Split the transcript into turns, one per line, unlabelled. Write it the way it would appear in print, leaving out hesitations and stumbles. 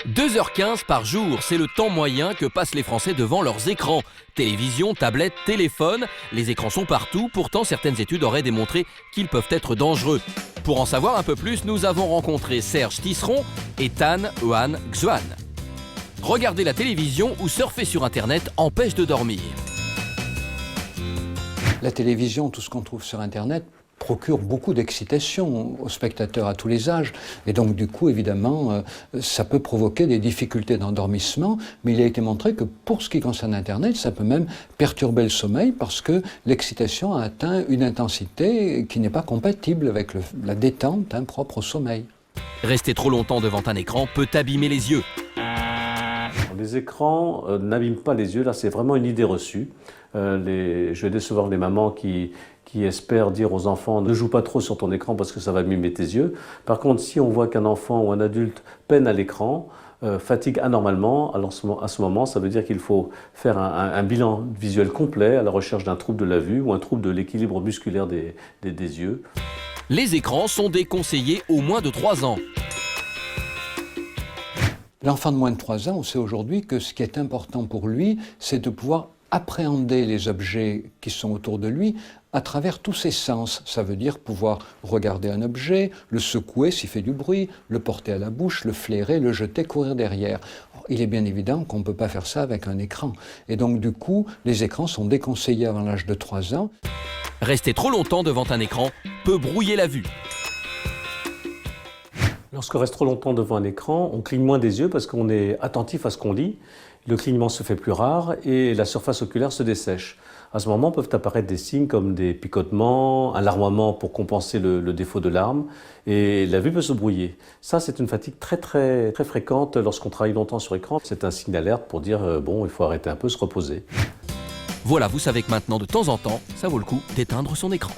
2h15 par jour, c'est le temps moyen que passent les Français devant leurs écrans. Télévision, tablette, téléphone, les écrans sont partout, pourtant certaines études auraient démontré qu'ils peuvent être dangereux. Pour en savoir un peu plus, nous avons rencontré Serge Tisseron et Tan Hoan Xuan. Regarder la télévision ou surfer sur Internet empêche de dormir.
La télévision, tout ce qu'on trouve sur Internet, procure beaucoup d'excitation aux spectateurs à tous les âges. Et donc, du coup, évidemment, ça peut provoquer des difficultés d'endormissement. Mais il a été montré que pour ce qui concerne Internet, ça peut même perturber le sommeil parce que l'excitation a atteint une intensité qui n'est pas compatible avec la détente propre au sommeil.
Rester trop longtemps devant un écran peut abîmer les yeux.
Les écrans n'abîment pas les yeux, là c'est vraiment une idée reçue. Je vais décevoir les mamans qui espèrent dire aux enfants ne joue pas trop sur ton écran parce que ça va abîmer tes yeux. Par contre, si on voit qu'un enfant ou un adulte peine à l'écran, fatigue anormalement, alors à ce moment, ça veut dire qu'il faut faire un bilan visuel complet à la recherche d'un trouble de la vue ou un trouble de l'équilibre musculaire des yeux.
Les écrans sont déconseillés aux moins de 3 ans.
L'enfant de moins de 3 ans, on sait aujourd'hui que ce qui est important pour lui, c'est de pouvoir appréhender les objets qui sont autour de lui à travers tous ses sens. Ça veut dire pouvoir regarder un objet, le secouer s'il fait du bruit, le porter à la bouche, le flairer, le jeter, courir derrière. Alors, il est bien évident qu'on ne peut pas faire ça avec un écran. Et donc du coup, les écrans sont déconseillés avant l'âge de 3 ans.
Rester trop longtemps devant un écran peut brouiller la vue.
Lorsqu'on reste trop longtemps devant un écran, on cligne moins des yeux parce qu'on est attentif à ce qu'on lit. Le clignement se fait plus rare et la surface oculaire se dessèche. À ce moment peuvent apparaître des signes comme des picotements, un larmoiement pour compenser le défaut de larmes et la vue peut se brouiller. Ça, c'est une fatigue très fréquente lorsqu'on travaille longtemps sur écran. C'est un signe d'alerte pour dire bon, il faut arrêter un peu, se reposer.
Voilà, vous savez que maintenant, de temps en temps, ça vaut le coup d'éteindre son écran.